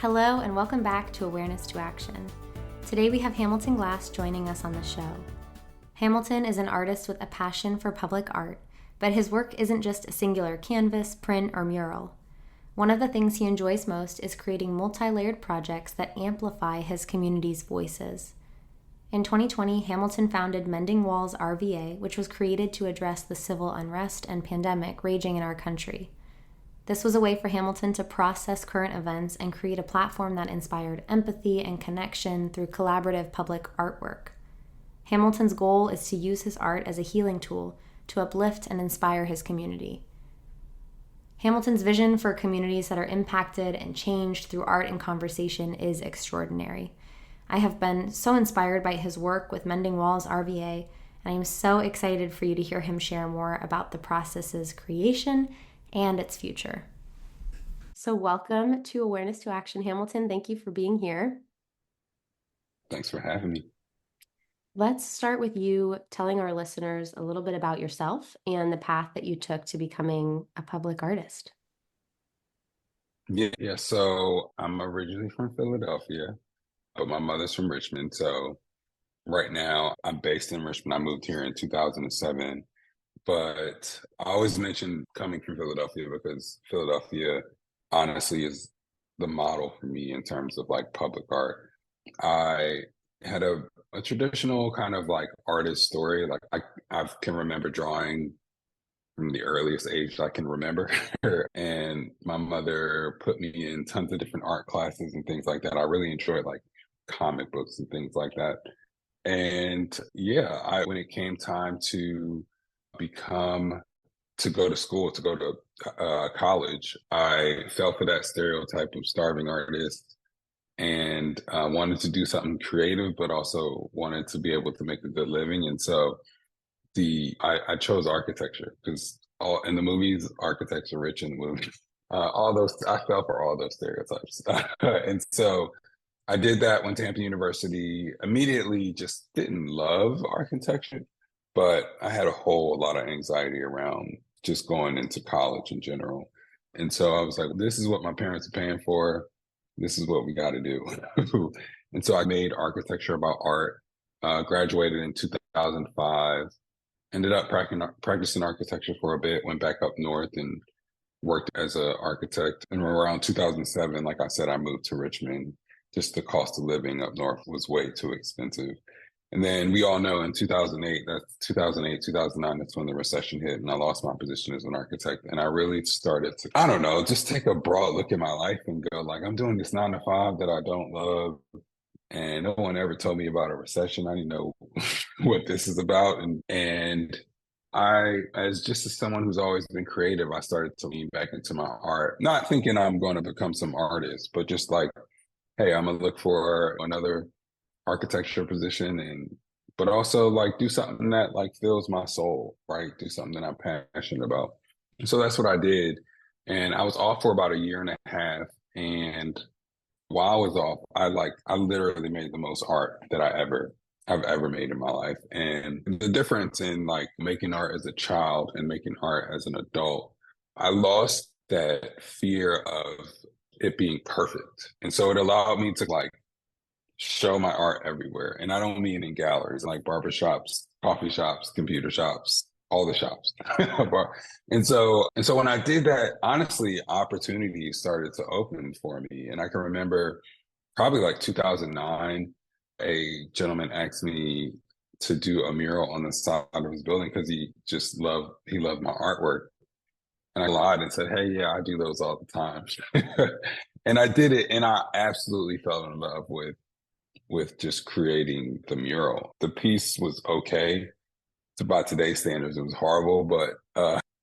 Hello and welcome back to Awareness to Action. Today we have Hamilton Glass joining us on the show. Hamilton is an artist with a passion for public art, but his work isn't just a singular canvas, print, or mural. One of the things he enjoys most is creating multi-layered projects that amplify his community's voices. In 2020, Hamilton founded Mending Walls RVA, which was created to address the civil unrest and pandemic raging in our country. This was a way for Hamilton to process current events and create a platform that inspired empathy and connection through collaborative public artwork. Hamilton's goal is to use his art as a healing tool to uplift and inspire his community. Hamilton's vision for communities that are impacted and changed through art and conversation is extraordinary. I have been so inspired by his work with Mending Walls RVA, and I am so excited for you to hear him share more about the process's creation and its future. So welcome to Awareness to Action, Hamilton. Thank you for being here. Thanks for having me. Let's start with you telling our listeners a little bit about yourself and the path that you took to becoming a public artist. Yeah. So I'm originally from Philadelphia, but my mother's from Richmond. So right now I'm based in Richmond. I moved here in 2007. But I always mention coming from Philadelphia because Philadelphia honestly is the model for me in terms of like public art. I had a traditional kind of like artist story. Like I can remember drawing from the earliest age I can remember. And my mother put me in tons of different art classes and things like that. I really enjoyed like comic books and things like that. And yeah, when it came time to go to school, to go to college, I fell for that stereotype of starving artist and wanted to do something creative, but also wanted to be able to make a good living. And so I chose architecture because all in the movies, architects are rich in the movies. I fell for all those stereotypes. And so I did that, went to Hampton University, immediately just didn't love architecture, but I had a whole lot of anxiety around just going into college in general. And so I was like, this is what my parents are paying for. This is what we got to do. And so I made architecture about art, graduated in 2005, ended up practicing architecture for a bit, went back up north and worked as an architect. And around 2007, like I said, I moved to Richmond. Just the cost of living up north was way too expensive. And then we all know in 2009, that's when the recession hit and I lost my position as an architect. And I really started to, I don't know, just take a broad look at my life and go like, I'm doing this 9 to 5 that I don't love. And no one ever told me about a recession. I didn't know what this is about. And I, as someone who's always been creative, I started to lean back into my art, not thinking I'm going to become some artist, but just like, hey, I'm gonna look for another architecture position but also like do something that like fills my soul, right? Do something that I'm passionate about. And so that's what I did. And I was off for about a year and a half. And while I was off, I literally made the most art that I've ever made in my life. And the difference in like making art as a child and making art as an adult, I lost that fear of it being perfect. And so it allowed me to like show my art everywhere. And I don't mean in galleries, like barbershops, coffee shops, computer shops, all the shops. And so when I did that, honestly, opportunities started to open for me. And I can remember probably like 2009, a gentleman asked me to do a mural on the side of his building because he loved my artwork. And I lied and said, hey, yeah, I do those all the time. And I did it, and I absolutely fell in love with just creating the mural. The piece was okay. By today's standards, it was horrible, but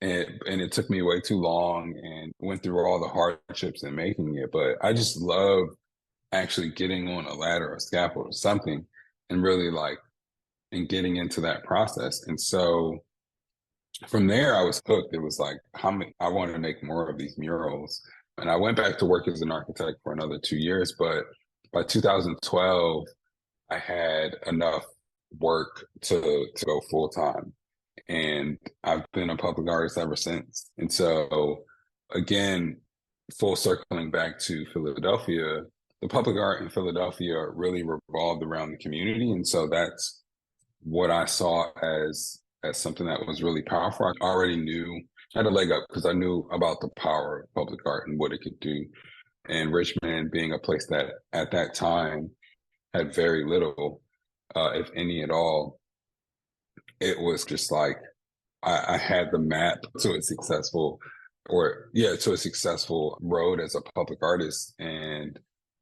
and it took me way too long and went through all the hardships in making it. But I just love actually getting on a ladder or scaffold or something and really like and getting into that process. And so from there, I was hooked. It was like I wanted to make more of these murals. And I went back to work as an architect for another 2 years, but by 2012, I had enough work to go full time. And I've been a public artist ever since. And so again, full circling back to Philadelphia, the public art in Philadelphia really revolved around the community. And so that's what I saw as something that was really powerful. I already knew I had a leg up because I knew about the power of public art and what it could do. And Richmond being a place that at that time had very little, if any at all, it was just like I had the map to a successful to a successful road as a public artist. And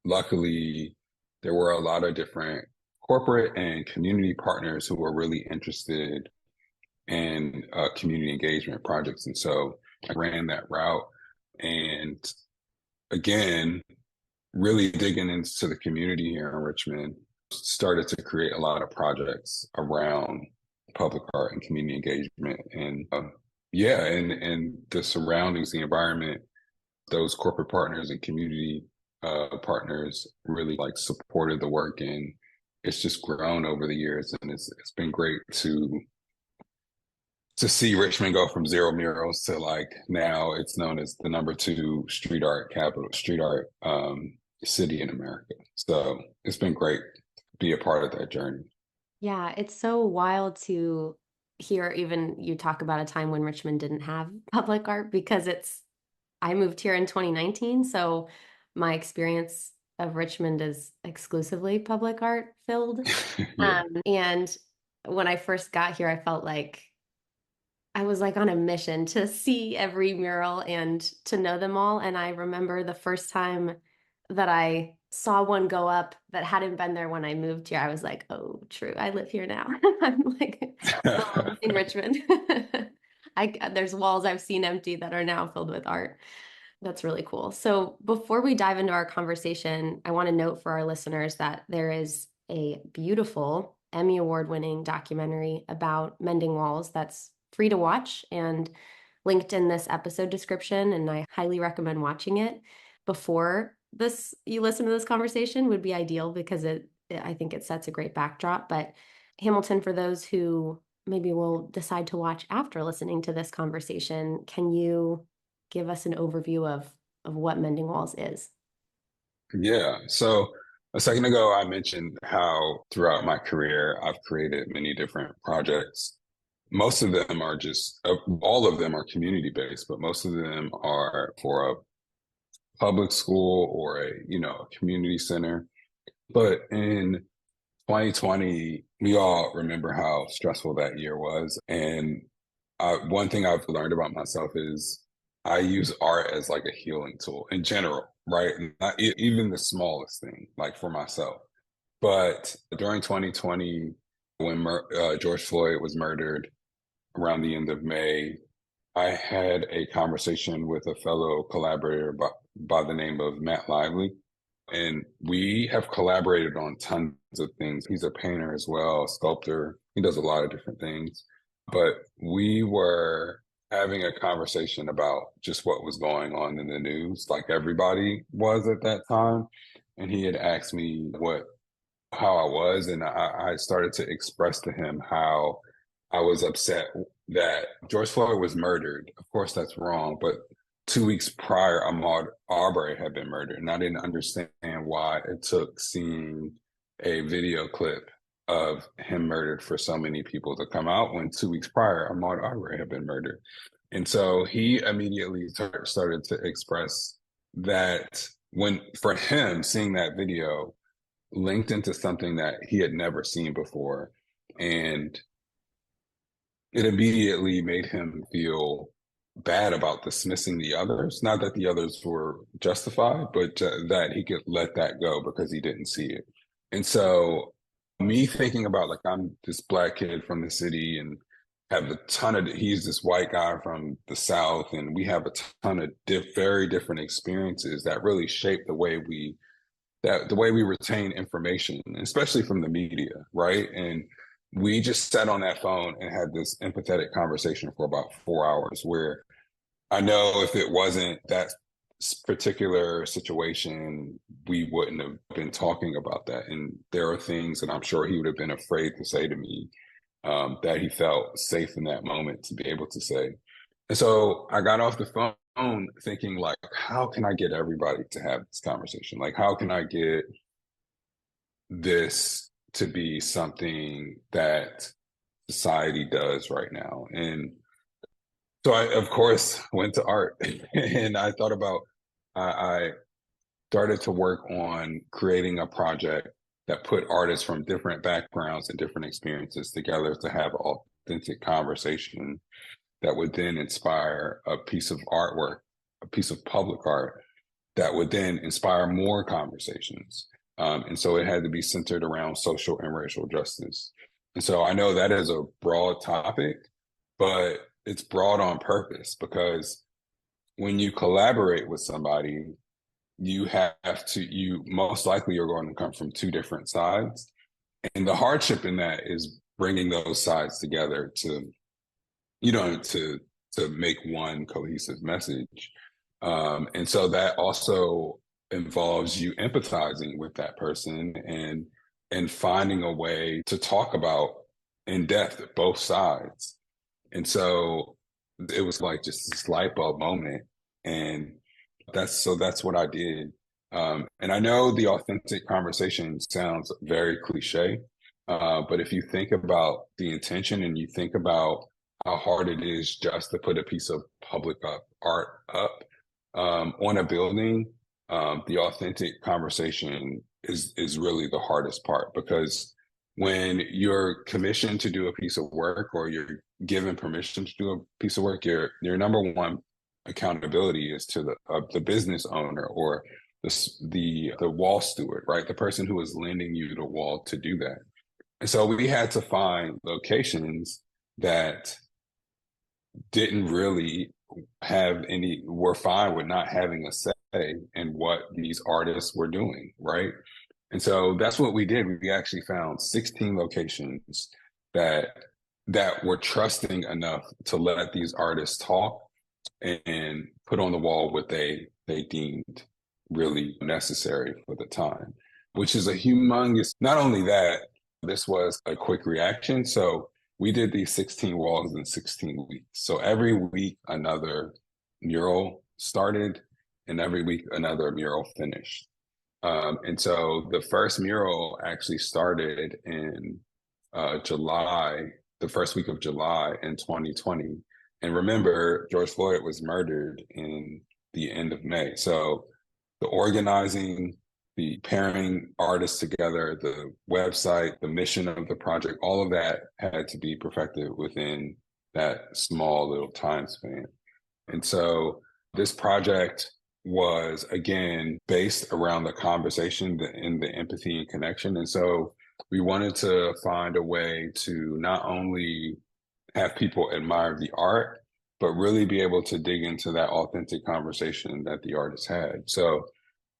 luckily there were a lot of different corporate and community partners who were really interested in community engagement projects. And so I ran that route. And again, really digging into the community here in Richmond, started to create a lot of projects around public art and community engagement. And and the surroundings, the environment, those corporate partners and community partners really like supported the work, and it's just grown over the years. And it's been great to see Richmond go from zero murals to like now it's known as the #2 street art capital, street art city in America. So it's been great to be a part of that journey. Yeah, it's so wild to hear even you talk about a time when Richmond didn't have public art because I moved here in 2019, so my experience of Richmond is exclusively public art filled. Yeah. And when I first got here, I felt like I was like on a mission to see every mural and to know them all. And I remember the first time that I saw one go up that hadn't been there when I moved here, I was like, oh, true, I live here now. I'm like in Richmond. There's walls I've seen empty that are now filled with art. That's really cool. So before we dive into our conversation, I want to note for our listeners that there is a beautiful Emmy Award-winning documentary about Mending Walls that's free to watch and linked in this episode description, and I highly recommend watching it before you listen to this conversation would be ideal because I think it sets a great backdrop. But Hamilton, for those who maybe will decide to watch after listening to this conversation, can you give us an overview of what Mending Walls is? Yeah. So a second ago, I mentioned how throughout my career, I've created many different projects. Most of them are all of them are community based, but most of them are for a public school or a community center. But in 2020, we all remember how stressful that year was. And one thing I've learned about myself is I use art as like a healing tool in general, right? Not even the smallest thing, like for myself. But during 2020, when George Floyd was murdered around the end of May, I had a conversation with a fellow collaborator by the name of Matt Lively. And we have collaborated on tons of things. He's a painter as well, a sculptor. He does a lot of different things. But we were having a conversation about just what was going on in the news, like everybody was at that time. And he had asked me how I was, and I started to express to him how I was upset that George Floyd was murdered. Of course, that's wrong, but 2 weeks prior, Ahmaud Arbery had been murdered, and I didn't understand why it took seeing a video clip of him murdered for so many people to come out when 2 weeks prior, Ahmaud Arbery had been murdered. And so he immediately started to express that for him, seeing that video linked into something that he had never seen before. And it immediately made him feel bad about dismissing the others. Not that the others were justified, but that he could let that go because he didn't see it. And so me thinking about like, I'm this Black kid from the city and he's this white guy from the South, and we have a ton of very different experiences that really shape the way we retain information, especially from the media, right? And we just sat on that phone and had this empathetic conversation for about 4 hours, where I know if it wasn't that particular situation, we wouldn't have been talking about that. And there are things that I'm sure he would have been afraid to say to me that he felt safe in that moment to be able to say. And so I got off the phone phone thinking like, how can I get everybody to have this conversation? Like, how can I get this to be something that society does right now? And so I, of course, went to art and I thought about, I started to work on creating a project that put artists from different backgrounds and different experiences together to have authentic conversation that would then inspire a piece of artwork, a piece of public art that would then inspire more conversations. And so it had to be centered around social and racial justice. And so I know that is a broad topic, but it's broad on purpose because when you collaborate with somebody, you have to, you most likely are going to come from two different sides. And the hardship in that is bringing those sides together to, to make one cohesive message. And so that also involves you empathizing with that person and finding a way to talk about in depth both sides. And so it was like just this light bulb moment. And that's what I did. And I know the authentic conversation sounds very cliche, but if you think about the intention and you think about how hard it is just to put a piece of public art up on a building, the authentic conversation is really the hardest part, because when you're commissioned to do a piece of work or you're given permission to do a piece of work, your number one accountability is to the business owner or the wall steward, right? The person who is lending you the wall to do that. And so we had to find locations that didn't really have any, were fine with not having a say in what these artists were doing, right? And so that's what we did. We actually found 16 locations that were trusting enough to let these artists talk and put on the wall what they deemed really necessary for the time, which is a humongous, not only that, this was a quick reaction. So we did these 16 walls in 16 weeks. So every week, another mural started, and every week, another mural finished. And so the first mural actually started in July, the first week of July in 2020. And remember, George Floyd was murdered in the end of May. So the organizing, the pairing artists together, the website, the mission of the project, all of that had to be perfected within that small little time span. And so this project was, again, based around the conversation and the empathy and connection. And so we wanted to find a way to not only have people admire the art, but really be able to dig into that authentic conversation that the artist had. So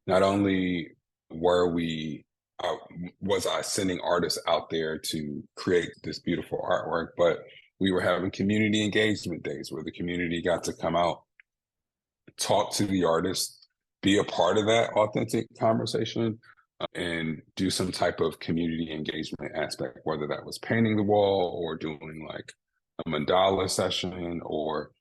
not only was I sending artists out there to create this beautiful artwork, but we were having community engagement days where the community got to come out, talk to the artist, be a part of that authentic conversation, and do some type of community engagement aspect, whether that was painting the wall or doing like a mandala session, or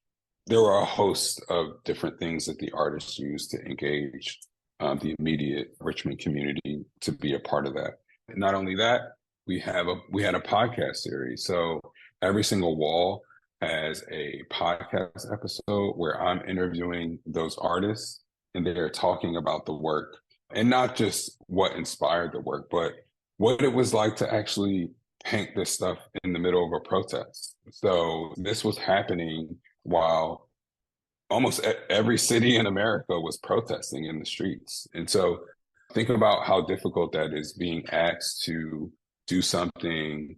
there were a host of different things that the artists used to engage the immediate Richmond community to be a part of that. And not only that, we had a podcast series. So every single wall has a podcast episode where I'm interviewing those artists and they're talking about the work, and not just what inspired the work, but what it was like to actually paint this stuff in the middle of a protest. So this was happening while almost every city in America was protesting in the streets. And so think about how difficult that is, being asked to do something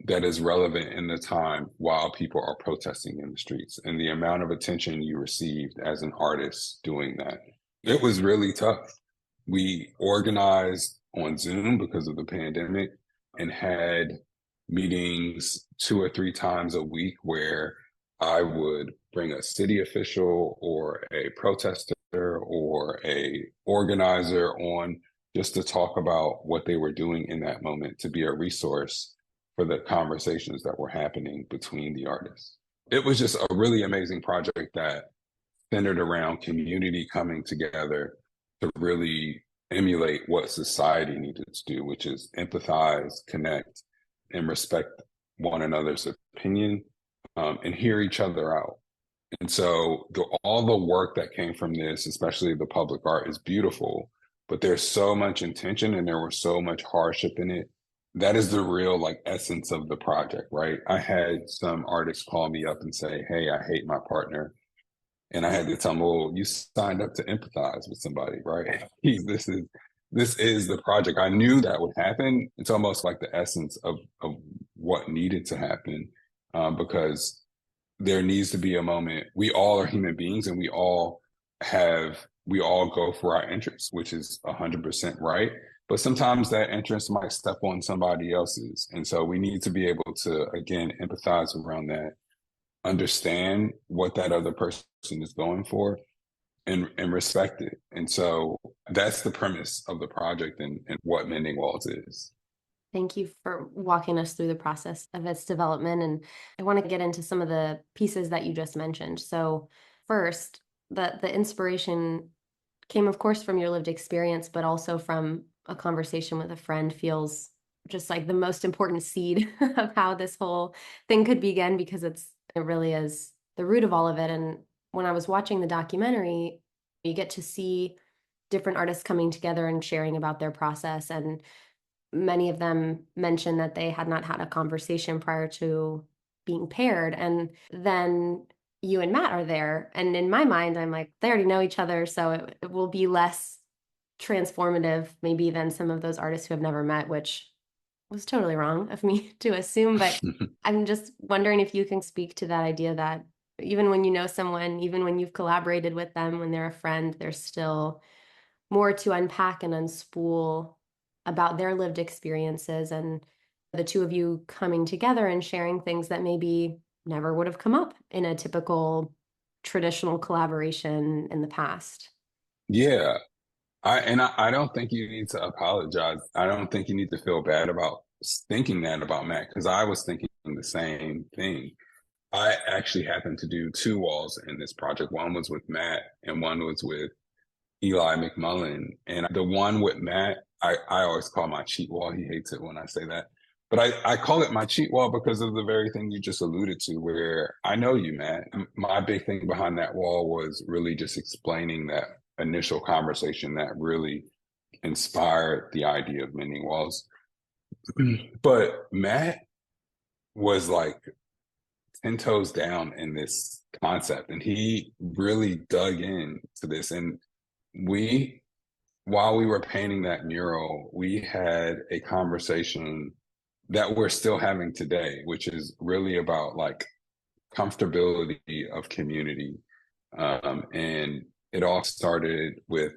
that is relevant in the time while people are protesting in the streets, and the amount of attention you received as an artist doing that. It was really tough. We organized on Zoom because of the pandemic and had meetings 2 or 3 times a week where I would bring a city official or a protester or a organizer on just to talk about what they were doing in that moment, to be a resource for the conversations that were happening between the artists. It was just a really amazing project that centered around community coming together to really emulate what society needed to do, which is empathize, connect, and respect one another's opinion, and hear each other out. And so all the work that came from this, especially the public art, is beautiful, but there's so much intention and there was so much hardship in it. That is the real like essence of the project, right? I had some artists call me up and say, "Hey, I hate my partner." And I had to tell them, "Well, you signed up to empathize with somebody, right? This is the project." I knew that would happen. It's almost like the essence of what needed to happen, because there needs to be a moment. We all are human beings, and we all go for our interests, which is 100% right. But sometimes that interest might step on somebody else's, and so we need to be able to again empathize around that, understand what that other person is going for, and respect it. And so that's the premise of the project and what Mending Walls is. Thank you for walking us through the process of its development. And I want to get into some of the pieces that you just mentioned. So first, the inspiration came, of course, from your lived experience, but also from a conversation with a friend feels just like the most important seed of how this whole thing could begin, because it really is the root of all of it. And when I was watching the documentary, you get to see different artists coming together and sharing about their process. And many of them mentioned that they had not had a conversation prior to being paired. And then you and Matt are there. And in my mind, I'm like, they already know each other, so it will be less transformative maybe than some of those artists who have never met, which was totally wrong of me to assume. But I'm just wondering if you can speak to that idea that even when you know someone, even when you've collaborated with them, when they're a friend, there's still more to unpack and unspool about their lived experiences, and the two of you coming together and sharing things that maybe never would have come up in a typical traditional collaboration in the past. Yeah. I don't think you need to apologize. I don't think you need to feel bad about thinking that about Matt, because I was thinking the same thing. I actually happened to do two walls in this project. One was with Matt and one was with Eli McMullen. And the one with Matt, I always call my cheat wall. He hates it when I say that. But I call it my cheat wall because of the very thing you just alluded to, where I know you, Matt. My big thing behind that wall was really just explaining that initial conversation that really inspired the idea of Mending Walls. But Matt was like 10 toes down in this concept, and he really dug into this. And while we were painting that mural, we had a conversation that we're still having today, which is really about like comfortability of community. And it all started with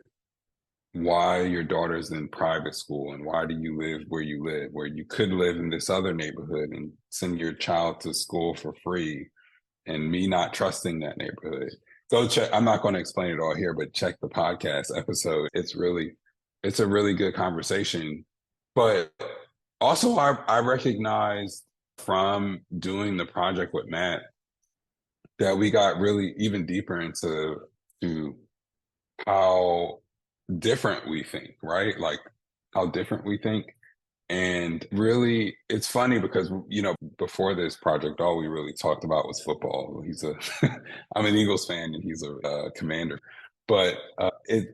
why your daughter's in private school and why do you live where you live, where you could live in this other neighborhood and send your child to school for free, and me not trusting that neighborhood. Go check. I'm not going to explain it all here, but check the podcast episode. It's a really good conversation. But also I recognized from doing the project with Matt that we got really even deeper into how different we think, right? Like how different we think. And really, it's funny because, before this project, all we really talked about was football. I'm an Eagles fan and he's a Commander. But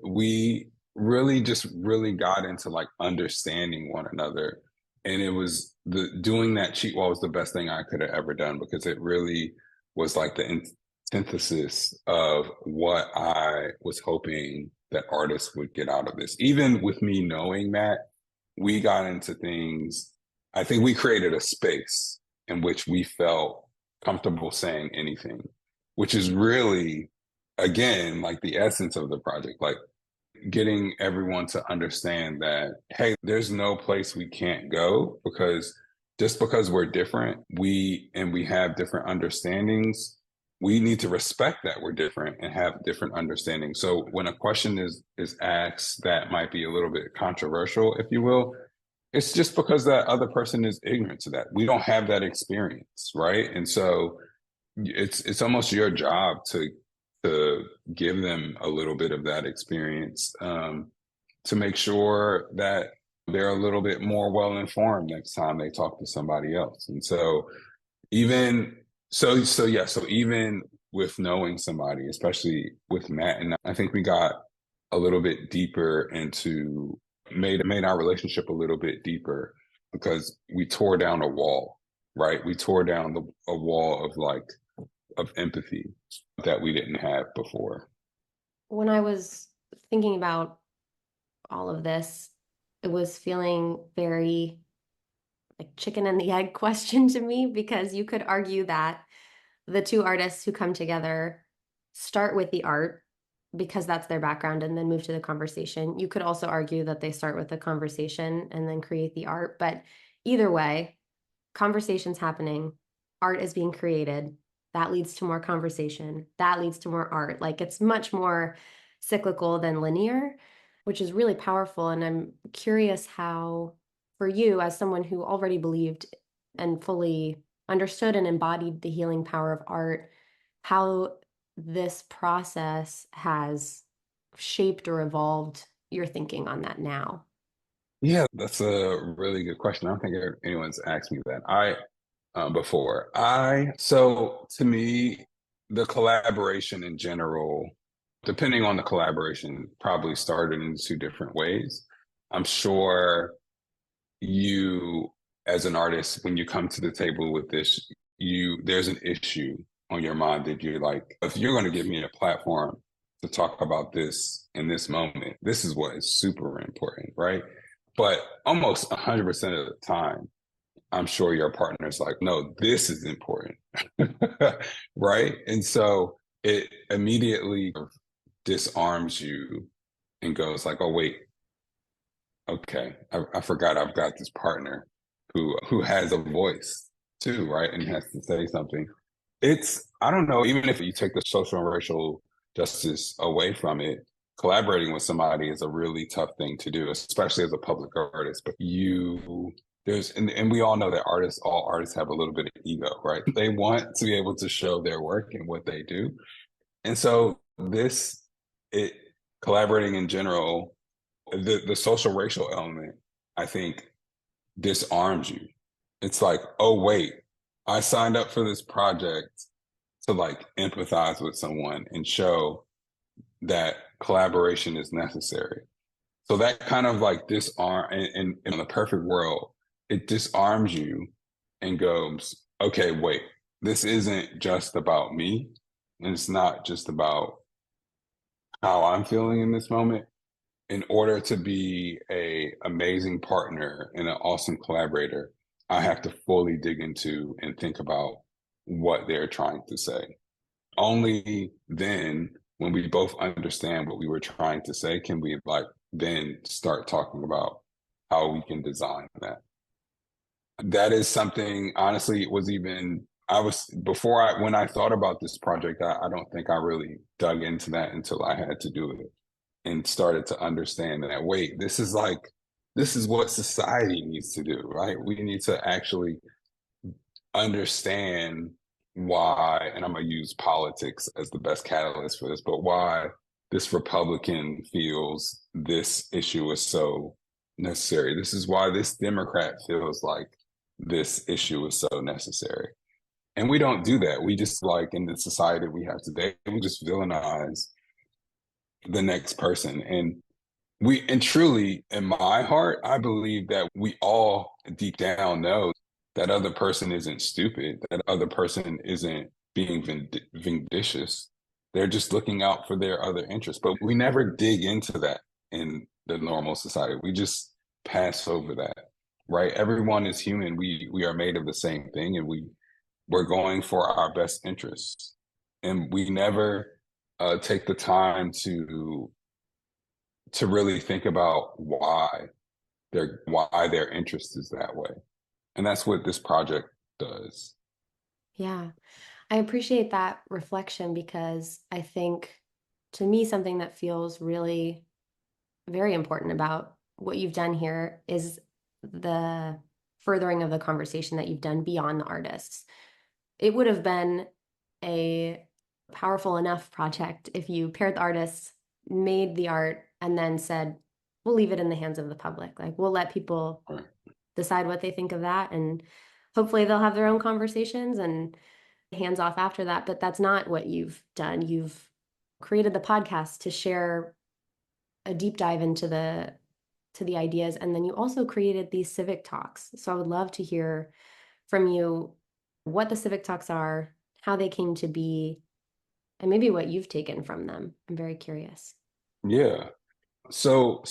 we really just really got into like understanding one another. And it was doing that cheat wall was the best thing I could have ever done, because it really was like the synthesis of what I was hoping that artists would get out of this. Even with me knowing Matt, we got into things. I think we created a space in which we felt comfortable saying anything, which is really, again, like the essence of the project, like getting everyone to understand that, hey, there's no place we can't go, because just because we're different, we have different understandings, we need to respect that we're different and have different understanding. So when a question is asked that might be a little bit controversial, if you will, it's just because that other person is ignorant to that. We don't have that experience, right? And so it's almost your job to to give them a little bit of that experience, to make sure that they're a little bit more well informed next time they talk to somebody else. And so even so even with knowing somebody, especially with Matt and I think we got a little bit deeper into made our relationship a little bit deeper because we tore down a wall, right? We tore down a wall of empathy that we didn't have before. When I was thinking about all of this, it was feeling very like chicken and the egg question to me, because you could argue that the two artists who come together start with the art because that's their background and then move to the conversation. You could also argue that they start with the conversation and then create the art. But either way, conversation's happening, art is being created. That leads to more conversation. That leads to more art. Like, it's much more cyclical than linear, which is really powerful. And I'm curious how, for you, as someone who already believed and fully understood and embodied the healing power of art, how this process has shaped or evolved your thinking on that now. Yeah, that's a really good question. I don't think anyone's asked me that. I before. So to me, the collaboration in general, depending on the collaboration, probably started in two different ways. I'm sure you, as an artist, when you come to the table with this, there's an issue on your mind that you're like, if you're going to give me a platform to talk about this in this moment, this is what is super important, right? But almost 100% of the time, I'm sure your partner's like, no, this is important. Right. And so it immediately disarms you and goes like, oh, wait, okay, I forgot I've got this partner who has a voice too, right? And has to say something. I don't know, even if you take the social and racial justice away from it, collaborating with somebody is a really tough thing to do, especially as a public artist. But and we all know that all artists have a little bit of ego, right? They want to be able to show their work and what they do. And so it collaborating in general, the social racial element, I think, disarms you. It's like, oh wait, I signed up for this project to like empathize with someone and show that collaboration is necessary. So that kind of like disarm and in the perfect world, it disarms you and goes, okay, wait, this isn't just about me. And it's not just about how I'm feeling in this moment. In order to be a amazing partner and an awesome collaborator, I have to fully dig into and think about what they're trying to say. Only then, when we both understand what we were trying to say, can we like then start talking about how we can design that. That is something, honestly, it was even I was before when I thought about this project, I don't think I really dug into that until I had to do it and started to understand that, wait, this is what society needs to do, right? We need to actually understand why, and I'm going to use politics as the best catalyst for this, but why this Republican feels this issue is so necessary. This is why this Democrat feels like this issue is so necessary. And we don't do that. We just, like, in the society we have today, we just villainize the next person. And truly, in my heart, I believe that we all deep down know that other person isn't stupid, that other person isn't being vindictious. They're just looking out for their other interests. But we never dig into that in the normal society. We just pass over that, right? Everyone is human. We are made of the same thing, and we're going for our best interests. And we never take the time to really think about why their interest is that way. And that's what this project does. Yeah, I appreciate that reflection, because I think, to me, something that feels really very important about what you've done here is the furthering of the conversation that you've done beyond the artists. It would have been a powerful enough project if you paired the artists, made the art, and then said, we'll leave it in the hands of the public. Like, we'll let people decide what they think of that, and hopefully they'll have their own conversations and hands off after that. But that's not what you've done. You've created the podcast to share a deep dive into the ideas, and then you also created these civic talks. So I would love to hear from you what the civic talks are, how they came to be, and maybe what you've taken from them. I'm very curious. Yeah. So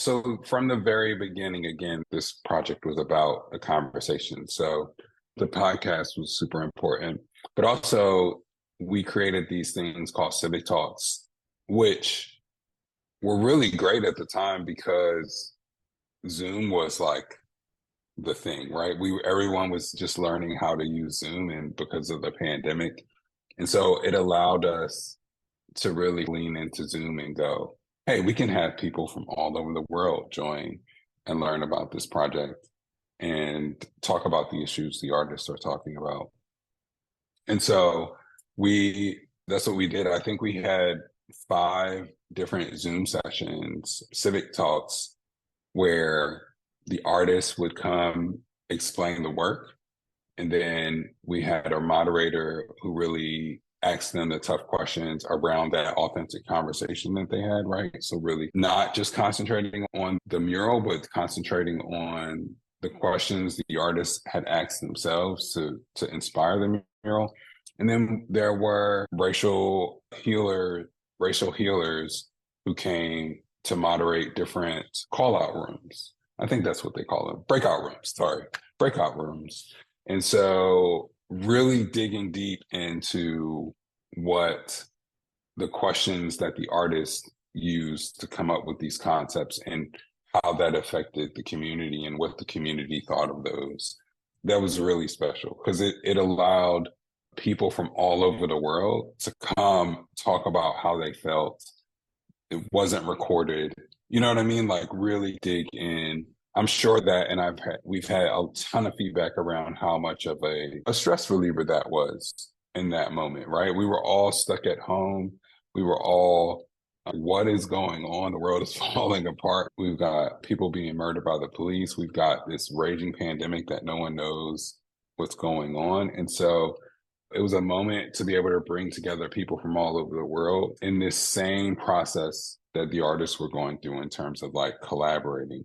from the very beginning, again, this project was about a conversation. So the podcast was super important, but also we created these things called civic talks, which were really great at the time because Zoom was like the thing, right? Everyone was just learning how to use Zoom, and because of the pandemic. And so it allowed us to really lean into Zoom and go, hey, we can have people from all over the world join and learn about this project and talk about the issues the artists are talking about. And so that's what we did. I think we had 5 different Zoom sessions, civic talks, where the artists would come explain the work. And then we had our moderator who really asked them the tough questions around that authentic conversation that they had, right? So really not just concentrating on the mural, but concentrating on the questions the artists had asked themselves to inspire the mural. And then there were racial healers who came to moderate different call-out rooms. I think that's what they call them. Breakout rooms. And so really digging deep into what the questions that the artists used to come up with these concepts and how that affected the community and what the community thought of those. That was really special because it allowed people from all over the world to come talk about how they felt. It wasn't recorded. You know what I mean? Like really dig in. I'm sure that, and we've had a ton of feedback around how much of a stress reliever that was in that moment, right? We were all stuck at home. We were all, what is going on? The world is falling apart. We've got people being murdered by the police. We've got this raging pandemic that no one knows what's going on. And so it was a moment to be able to bring together people from all over the world in this same process that the artists were going through in terms of like collaborating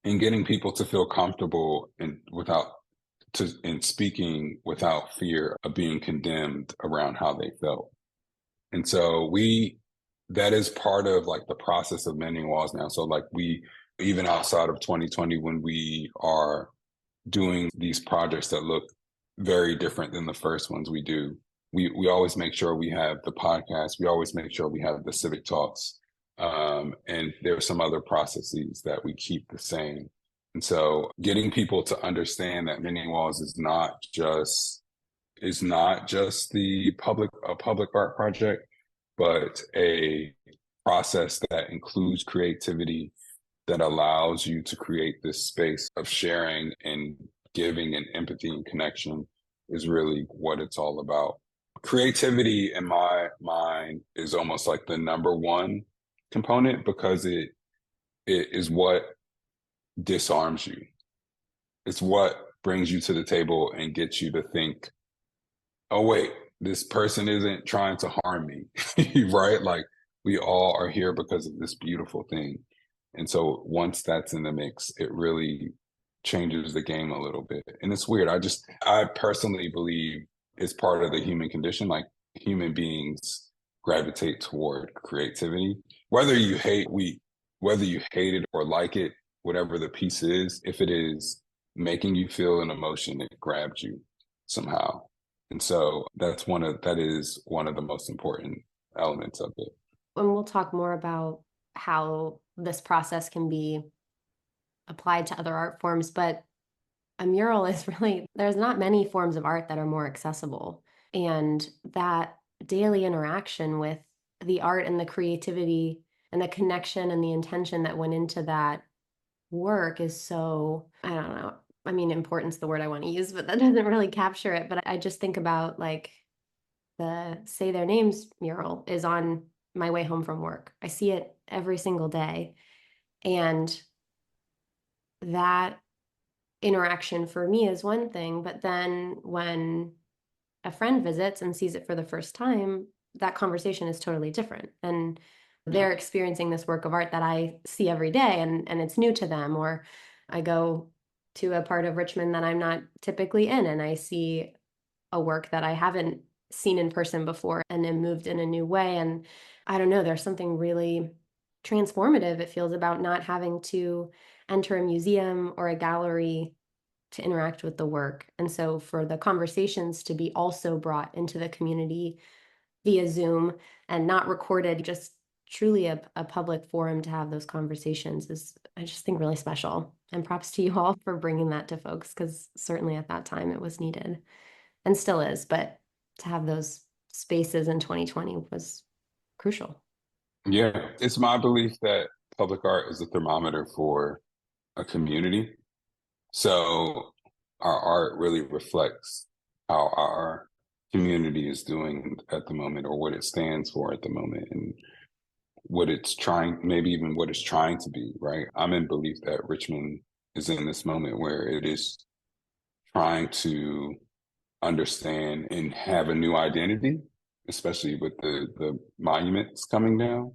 and getting people to feel comfortable and speaking without fear of being condemned around how they felt. And so that is part of like the process of Mending Walls now. So like even outside of 2020, when we are doing these projects that look very different than the first ones we do, we always make sure we have the podcast. We always make sure we have the civic talks. And there are some other processes that we keep the same. And so getting people to understand that Mending Walls is not just a public art project, but a process that includes creativity, that allows you to create this space of sharing and giving and empathy and connection is really what it's all about. Creativity, in my mind, is almost like the number one component because it is what disarms you. It's what brings you to the table and gets you to think, oh, wait, this person isn't trying to harm me, right? Like we all are here because of this beautiful thing. And so once that's in the mix, it really changes the game a little bit. And it's weird. I personally believe it's part of the human condition. Like human beings gravitate toward creativity. Whether you hate it or like it, whatever the piece is, if it is making you feel an emotion, it grabs you somehow. And so that is one of the most important elements of it. And we'll talk more about how this process can be applied to other art forms, but a mural is really, there's not many forms of art that are more accessible. And that daily interaction with the art and the creativity and the connection and the intention that went into that work is so, I don't know. I mean, important's the word I want to use, but that doesn't really capture it. But I just think about like the Say Their Names mural is on my way home from work. I see it every single day. And that interaction for me is one thing, but then when a friend visits and sees it for the first time, that conversation is totally different. And they're experiencing this work of art that I see every day, and it's new to them. Or I go to a part of Richmond that I'm not typically in, and I see a work that I haven't seen in person before and am moved in a new way. And I don't know, there's something really transformative, it feels, about not having to enter a museum or a gallery to interact with the work. And so for the conversations to be also brought into the community via Zoom and not recorded, just truly a public forum to have those conversations is, I just think, really special. And props to you all for bringing that to folks, because certainly at that time it was needed and still is. But to have those spaces in 2020 was crucial. Yeah, it's my belief that public art is a thermometer for a community. So our art really reflects how our community is doing at the moment, or what it stands for at the moment, and what it's trying, maybe even what it's trying to be, right? I'm in belief that Richmond is in this moment where it is trying to understand and have a new identity, especially with the monuments coming down.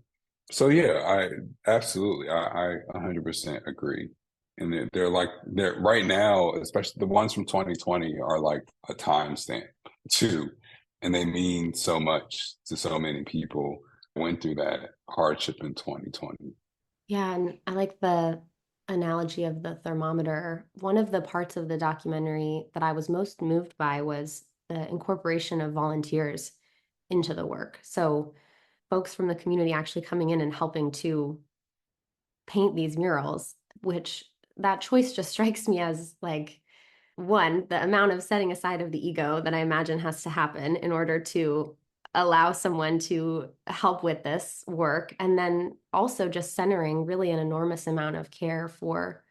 So yeah, I absolutely, I 100% agree. And they're right now, especially the ones from 2020 are like a timestamp too. And they mean so much to so many people who went through that hardship in 2020. Yeah, and I like the analogy of the thermometer. One of the parts of the documentary that I was most moved by was the incorporation of volunteers into the work. So folks from the community actually coming in and helping to paint these murals, which that choice just strikes me as like, one, the amount of setting aside of the ego that I imagine has to happen in order to allow someone to help with this work. And then also just centering really an enormous amount of care for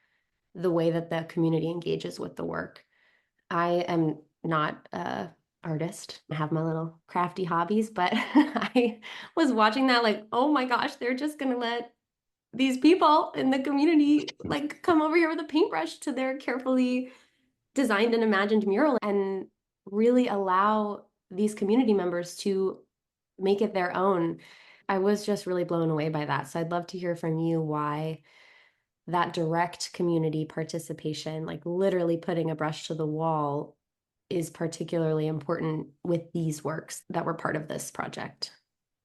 the way that the community engages with the work. I am not a artist. I have my little crafty hobbies, but I was watching that like, oh my gosh, they're just gonna let these people in the community like come over here with a paintbrush to their carefully designed and imagined mural and really allow these community members to make it their own. I was just really blown away by that. So I'd love to hear from you why that direct community participation, like literally putting a brush to the wall, is particularly important with these works that were part of this project.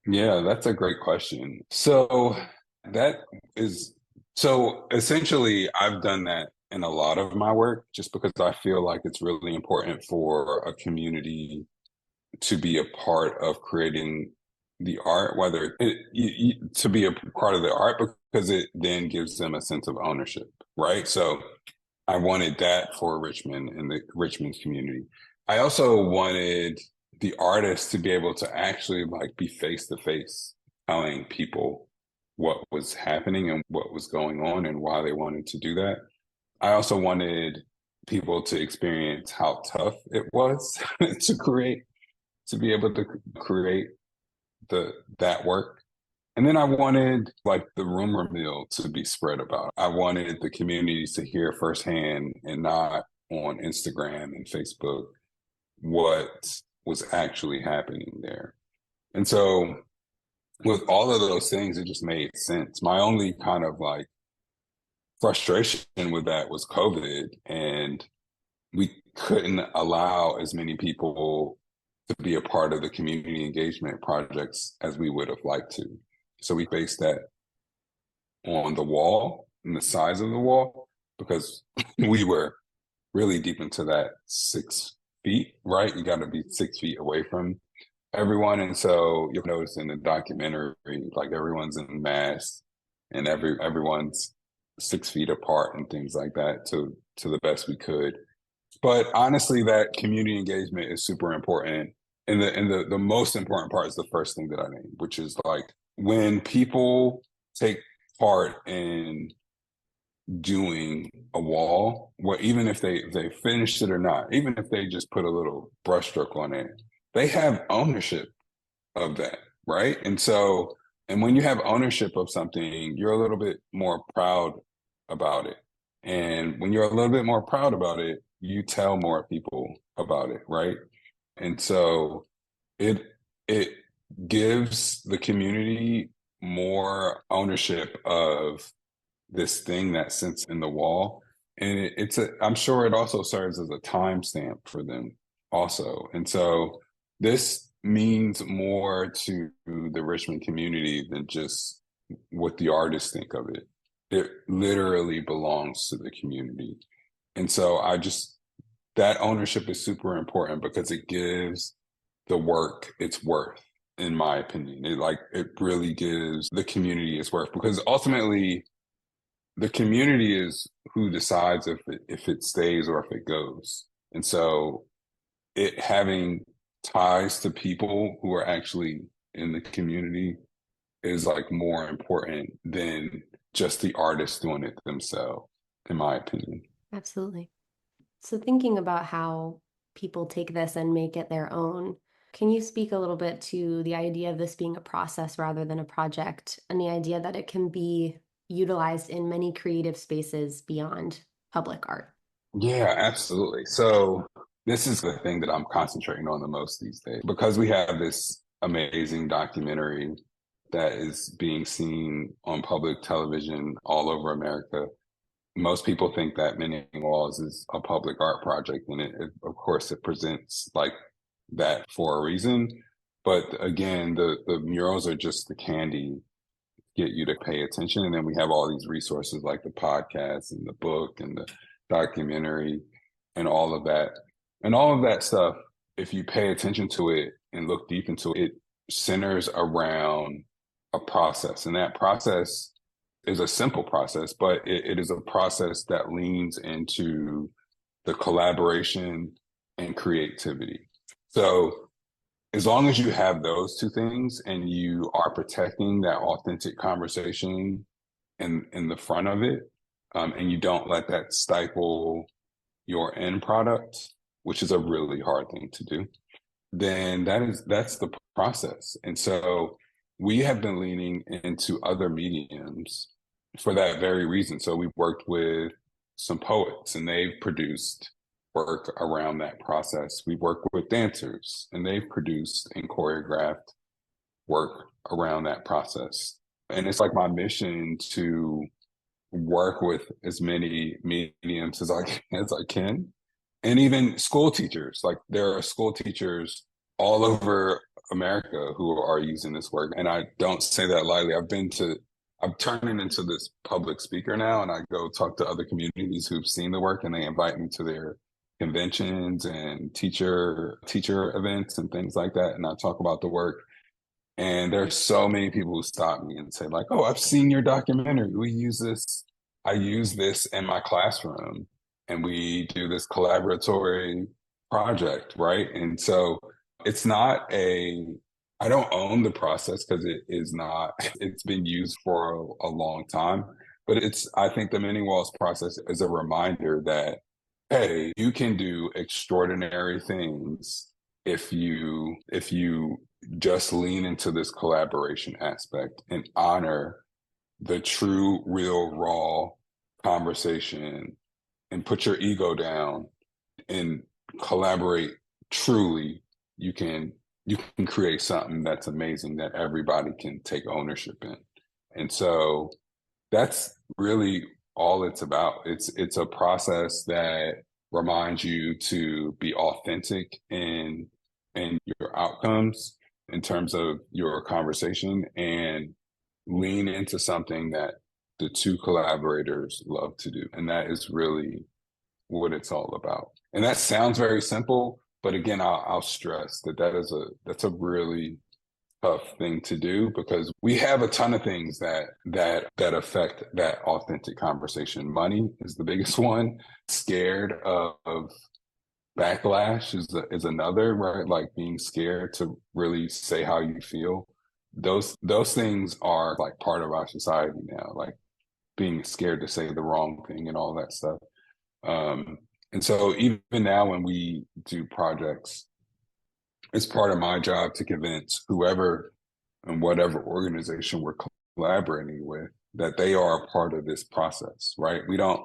Yeah, that's a great question. That is, so essentially, I've done that in a lot of my work just because I feel like it's really important for a community to be a part of creating the art, whether to be a part of the art, because it then gives them a sense of ownership, right? So I wanted that for Richmond and the Richmond community. I also wanted the artists to be able to actually like be face to face telling people what was happening and what was going on and why they wanted to do that. I also wanted people to experience how tough it was to be able to create that work. And then I wanted like the rumor mill to be spread about. I wanted the communities to hear firsthand and not on Instagram and Facebook what was actually happening there. And so with all of those things, it just made sense. My only kind of like frustration with that was COVID, and we couldn't allow as many people to be a part of the community engagement projects as we would have liked to. So we based that on the wall and the size of the wall, because we were really deep into that 6 feet, right? You got to be 6 feet away from everyone. And so you'll notice in the documentary, like everyone's in masks and everyone's 6 feet apart and things like that to the best we could. But honestly, that community engagement is super important. And the most important part is the first thing that I named, which is like when people take part in doing a wall, well, even if they finished it or not, even if they just put a little brushstroke on it, they have ownership of that, right? And so, and when you have ownership of something, you're a little bit more proud about it. And when you're a little bit more proud about it, you tell more people about it, right? And so it it gives the community more ownership of this thing that sits in the wall. And I'm sure it also serves as a timestamp for them also. And so this means more to the Richmond community than just what the artists think of it. It literally belongs to the community. And so that ownership is super important because it gives the work its worth, in my opinion. It really gives the community its worth because ultimately the community is who decides if it stays or if it goes. And so it having ties to people who are actually in the community is like more important than just the artists doing it themselves, in my opinion. Absolutely. So, thinking about how people take this and make it their own, can you speak a little bit to the idea of this being a process rather than a project, and the idea that it can be utilized in many creative spaces beyond public art? Yeah, absolutely. So this is the thing that I'm concentrating on the most these days because we have this amazing documentary that is being seen on public television all over America. Most people think that Mending Walls is a public art project, and of course, it presents like that for a reason. But again, the murals are just the candy get you to pay attention. And then we have all these resources like the podcast and the book and the documentary and all of that. And all of that stuff, if you pay attention to it and look deep into it, it centers around a process. And that process is a simple process, but it is a process that leans into the collaboration and creativity. So as long as you have those two things and you are protecting that authentic conversation in the front of it, and you don't let that stifle your end product, which is a really hard thing to do, then that's the process. And so we have been leaning into other mediums for that very reason. So we've worked with some poets and they've produced work around that process. We work with dancers and they've produced and choreographed work around that process. And it's like my mission to work with as many mediums as I can. And even school teachers, like there are school teachers all over America who are using this work. And I don't say that lightly. I'm turning into this public speaker now, and I go talk to other communities who've seen the work and they invite me to their conventions and teacher events and things like that. And I talk about the work. And there's so many people who stop me and say, like, oh, I've seen your documentary. We use this. I use this in my classroom and we do this collaboratory project, right? And so it's not I don't own the process because it is not, it's been used for a long time. But I think the Mending Walls process is a reminder that, hey, you can do extraordinary things if you just lean into this collaboration aspect and honor the true, real, raw conversation and put your ego down and collaborate truly, you can create something that's amazing that everybody can take ownership in. And so that's really all it's about. It's a process that reminds you to be authentic in your outcomes in terms of your conversation and lean into something that the two collaborators love to do. And that is really what it's all about. And that sounds very simple, but again, I'll stress that's a really tough thing to do because we have a ton of things that affect that authentic conversation. Money is the biggest one. Scared of backlash is another, right? Like being scared to really say how you feel. Those things are like part of our society now, like being scared to say the wrong thing and all that stuff. And so even now when we do projects it's part of my job to convince whoever and whatever organization we're collaborating with that they are a part of this process, right? We don't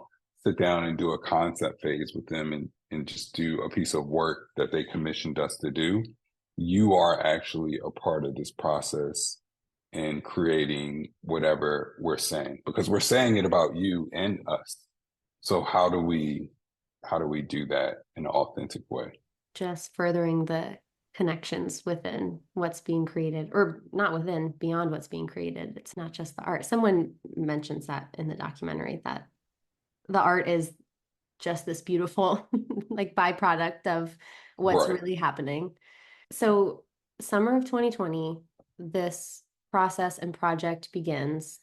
sit down and do a concept phase with them and just do a piece of work that they commissioned us to do. You are actually a part of this process and creating whatever we're saying, because we're saying it about you and us. So how do we do that in an authentic way? Just furthering the connections within what's being created, or not within, beyond what's being created. It's not just the art. Someone mentions that in the documentary, that the art is just this beautiful like byproduct of what's Right. really happening. So summer of 2020, this process and project begins.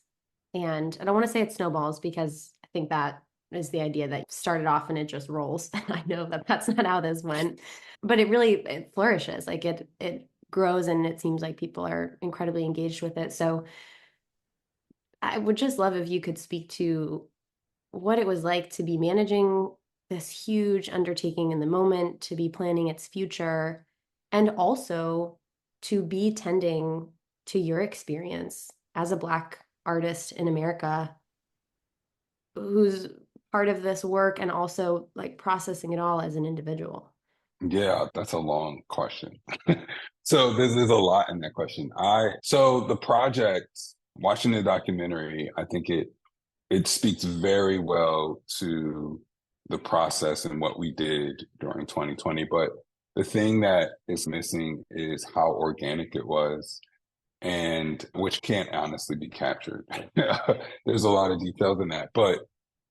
And I don't want to say it snowballs, because I think that is the idea that started off and it just rolls. And I know that that's not how this went, but it flourishes. Like it grows, and it seems like people are incredibly engaged with it. So I would just love if you could speak to what it was like to be managing this huge undertaking in the moment, to be planning its future, and also to be tending to your experience as a Black artist in America who's part of this work, and also like processing it all as an individual. Yeah, that's a long question. So there's a lot in that question. So the project, watching the documentary, I think it speaks very well to the process and what we did during 2020. But the thing that is missing is how organic it was, and which can't honestly be captured. There's a lot of details in that. But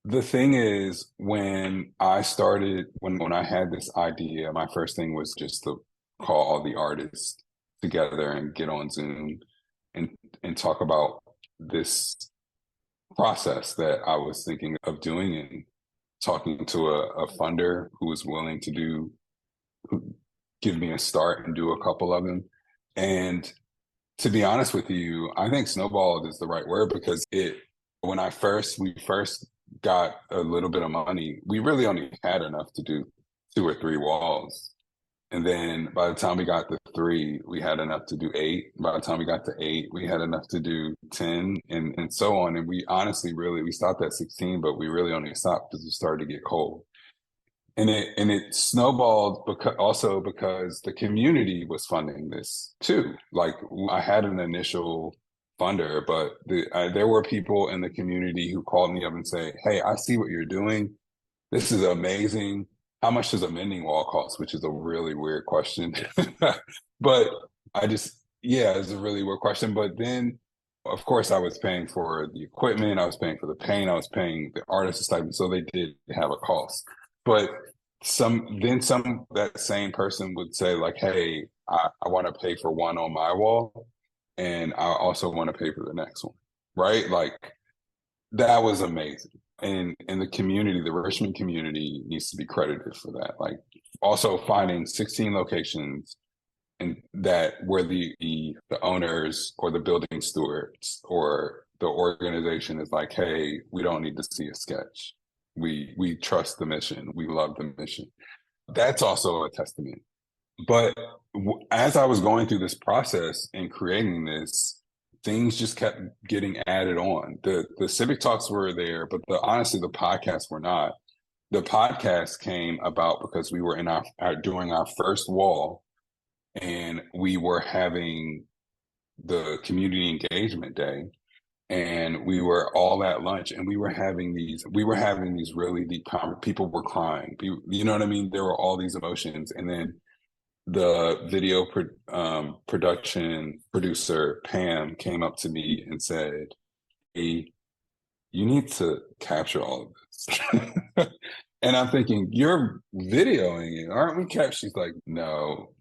the thing is, when I had this idea, my first thing was just to call all the artists together and get on Zoom and and talk about this process that I was thinking of doing, and talking to a funder who was willing to give me a start and do a couple of them. And to be honest with you, I think snowballed is the right word, because we first got a little bit of money, we really only had enough to do 2 or 3 walls. And then by the time we got to 3, we had enough to do 8. By the time we got to 8, we had enough to do 10, and so on. And we honestly we stopped at 16, but we really only stopped because it started to get cold. And it snowballed because the community was funding this too. Like, I had an initial funder, but there were people in the community who called me up and say, "Hey, I see what you're doing. This is amazing. How much does a mending wall cost?" Which is a really weird question. But yeah, it's a really weird question. But then, of course, I was paying for the equipment, I was paying for the paint, I was paying the artist stipend, so they did have a cost. But that same person would say, like, "Hey, I want to pay for one on my wall, and I also want to pay for the next one." Right? Like, that was amazing. And the community, the Richmond community, needs to be credited for that. Like, also finding 16 locations, and that where the owners or the building stewards or the organization is like, "Hey, we don't need to see a sketch. We trust the mission. We love the mission." That's also a testament. But as I was going through this process and creating this, things just kept getting added on. The civic talks were there, but honestly, the podcasts were not. The podcast came about because we were doing our first wall, and we were having the community engagement day, and we were all at lunch, and we were having these really deep people were crying. You know what I mean? There were all these emotions. And then the production producer Pam came up to me and said, "Hey, you need to capture all of this." And I'm thinking, "You're videoing it, aren't we?" She's like, "No,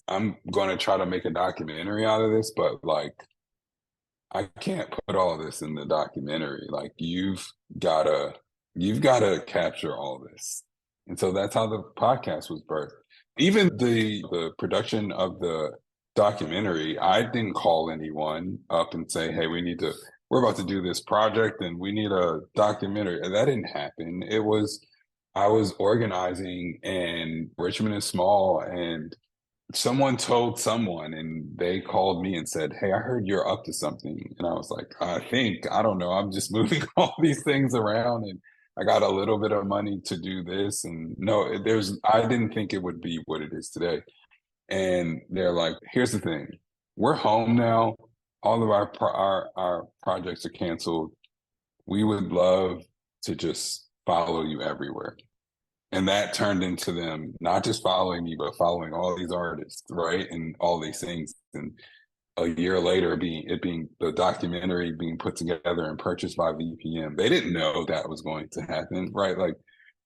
I'm going to try to make a documentary out of this, but like, I can't put all of this in the documentary. Like, gotta you've gotta capture all this." And so that's how the podcast was birthed. Even the production of the documentary, I didn't call anyone up and say, "Hey, we're about to do this project and we need a documentary." That didn't happen. I was organizing, and Richmond is small, and someone told someone and they called me and said, "Hey, I heard you're up to something." And I was like, I don't know. I'm just moving all these things around and I got a little bit of money to do this. And no, I didn't think it would be what it is today. And they're like, "Here's the thing. We're home now. All of our projects are canceled. We would love to just follow you everywhere." And that turned into them not just following me, but following all these artists, right? And all these things. And a year later, being the documentary being put together and purchased by VPM. They didn't know that was going to happen, right? Like,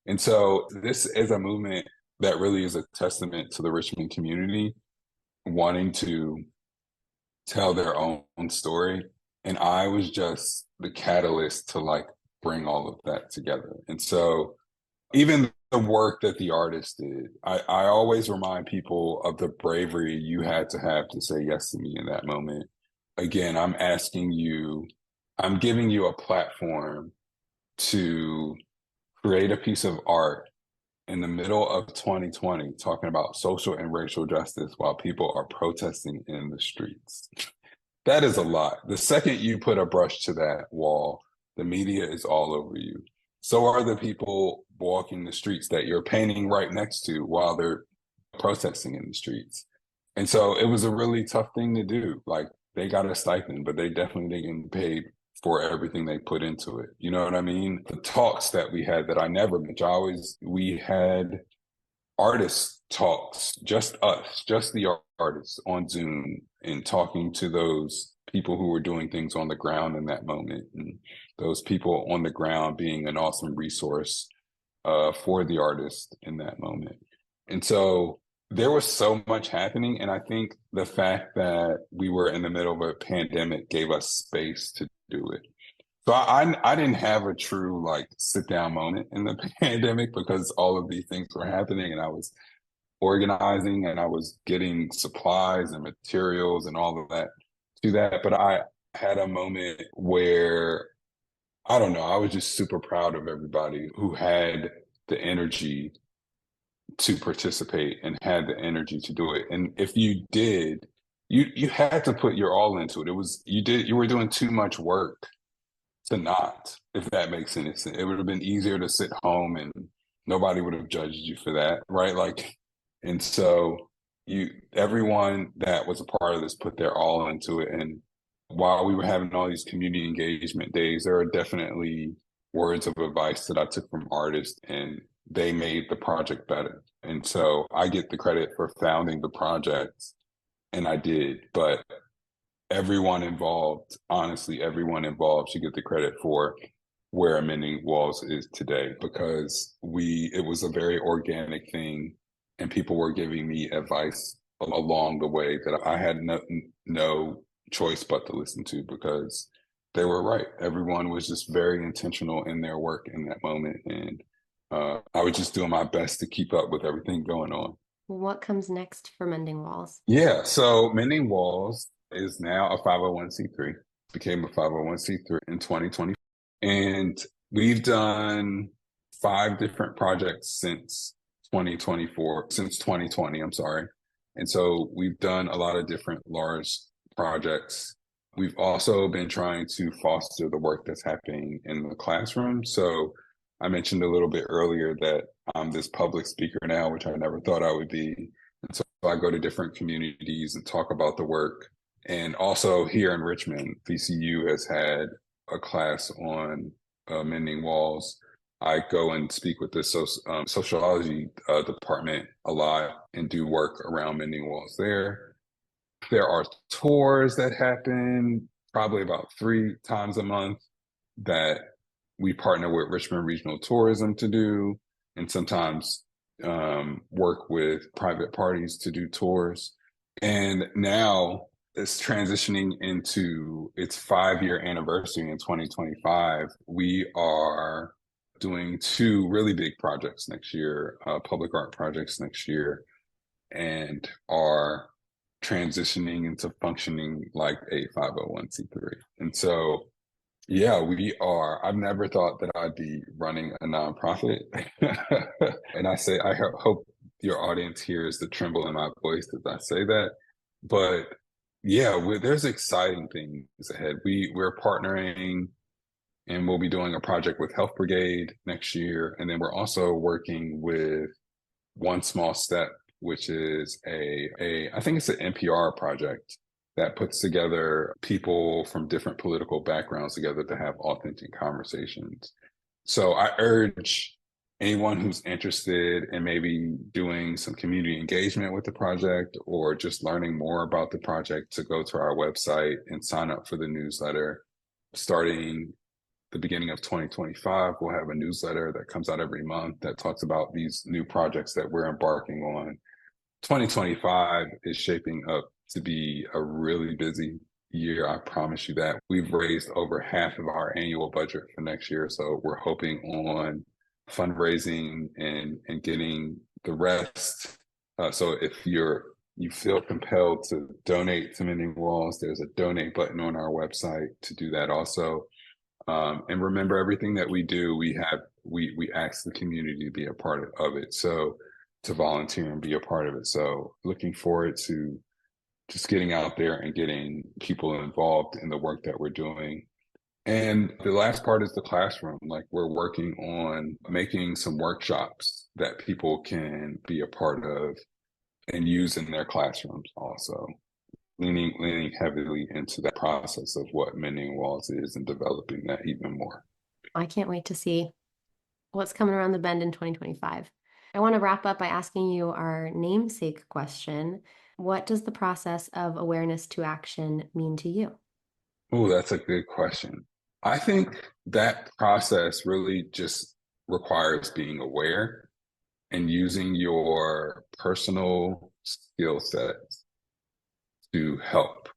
and so this is a movement that really is a testament to the Richmond community wanting to tell their own story. And I was just the catalyst to like bring all of that together. And so even the work that the artist did, I always remind people of the bravery you had to have to say yes to me in that moment. Again, I'm giving you a platform to create a piece of art in the middle of 2020, talking about social and racial justice while people are protesting in the streets. That is a lot. The second you put a brush to that wall, the media is all over you. So are the people walking the streets that you're painting right next to while they're protesting in the streets. And so it was a really tough thing to do. Like they got a stipend, but they definitely didn't get paid for everything they put into it. You know what I mean? The talks that we had that I never mentioned, we had artist talks, just us, just the artists on Zoom and talking to those people who were doing things on the ground in that moment. And those people on the ground being an awesome resource for the artist in that moment. And so there was so much happening. And I think the fact that we were in the middle of a pandemic gave us space to do it. So I didn't have a true like sit down moment in the pandemic because all of these things were happening and I was organizing and I was getting supplies and materials and all of that to that. But I had a moment where I don't know, I was just super proud of everybody who had the energy to participate and had the energy to do it. And if you did, you had to put your all into it. You were doing too much work to not, if that makes any sense. It would have been easier to sit home and nobody would have judged you for that, right? Like, and so everyone that was a part of this put their all into it. And while we were having all these community engagement days, there are definitely words of advice that I took from artists and they made the project better. And so I get the credit for founding the project, and I did, but everyone involved, honestly, everyone involved should get the credit for where Mending Walls is today because it was a very organic thing and people were giving me advice along the way that I had no choice but to listen to because they were right. Everyone was just very intentional in their work in that moment. And I was just doing my best to keep up with everything going on. What comes next for Mending Walls? Yeah, so Mending Walls is now a 501c3, became a 501c3 in 2020. And we've done 5 different projects since 2020, I'm sorry. And so we've done a lot of different large projects. We've also been trying to foster the work that's happening in the classroom. So I mentioned a little bit earlier that I'm this public speaker now, which I never thought I would be. And so I go to different communities and talk about the work. And also here in Richmond, VCU has had a class on mending walls. I go and speak with the sociology department a lot and do work around mending walls there. There are tours that happen probably about 3 times a month that we partner with Richmond Regional Tourism to do, and sometimes work with private parties to do tours. And now it's transitioning into its 5-year anniversary in 2025. We are doing 2 really big projects next year, public art projects next year, and are transitioning into functioning like a 501c3. And so, yeah, we are. I've never thought that I'd be running a nonprofit. And I say, I hope, your audience hears the tremble in my voice as I say that. But yeah, there's exciting things ahead. We're partnering and we'll be doing a project with Health Brigade next year. And then we're also working with One Small Step, which is I think it's an NPR project that puts together people from different political backgrounds together to have authentic conversations. So I urge anyone who's interested in maybe doing some community engagement with the project or just learning more about the project to go to our website and sign up for the newsletter. Starting the beginning of 2025, we'll have a newsletter that comes out every month that talks about these new projects that we're embarking on. 2025 is shaping up to be a really busy year. I promise you that. We've raised over half of our annual budget for next year. So we're hoping on fundraising and getting the rest. So if you feel compelled to donate to Mending Walls, there's a donate button on our website to do that also. And remember, everything that we do, we ask the community to be a part of it. So to volunteer and be a part of it. So looking forward to just getting out there and getting people involved in the work that we're doing. And the last part is the classroom. Like, we're working on making some workshops that people can be a part of and use in their classrooms also. Leaning heavily into that process of what Mending Walls is and developing that even more. I can't wait to see what's coming around the bend in 2025. I want to wrap up by asking you our namesake question. What does the process of awareness to action mean to you? Oh, that's a good question. I think that process really just requires being aware and using your personal skill sets to help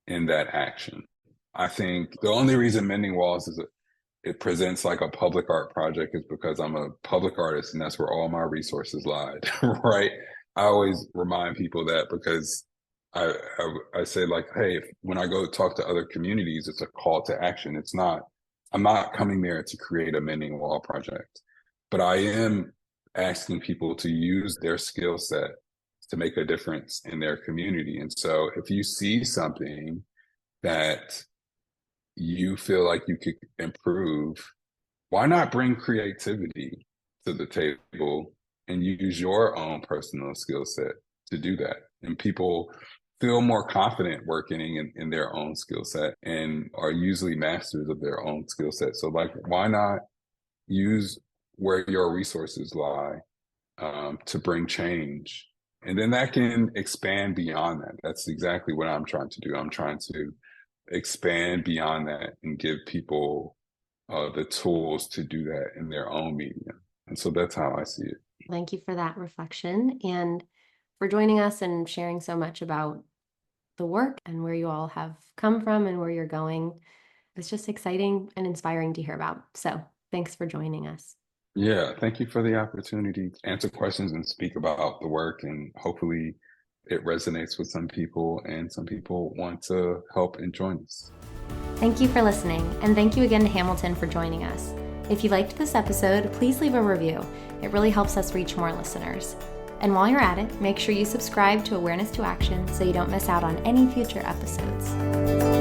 in that action. I think the only reason Mending Walls it presents like a public art project is because I'm a public artist and that's where all my resources lie, right? I always remind people that because I say, like, hey, when I go talk to other communities, it's a call to action. I'm not coming there to create a Mending Wall project, but I am asking people to use their skill set to make a difference in their community. And so if you see something that you feel like you could improve, why not bring creativity to the table and use your own personal skill set to do that? And people feel more confident working in their own skill set and are usually masters of their own skill set. So, like, why not use where your resources lie to bring change? And then that can expand beyond that. That's exactly what I'm trying to do. I'm trying to expand beyond that and give people the tools to do that in their own medium. And so that's how I see it. Thank you for that reflection and for joining us and sharing so much about the work and where you all have come from and where you're going. It's just exciting and inspiring to hear about. So thanks for joining us. Yeah, thank you for the opportunity to answer questions and speak about the work, and hopefully it resonates with some people and some people want to help and join us. Thank you for listening, and thank you again to Hamilton for joining us. If you liked this episode, please leave a review. It really helps us reach more listeners. And while you're at it, make sure you subscribe to Awareness to Action so you don't miss out on any future episodes.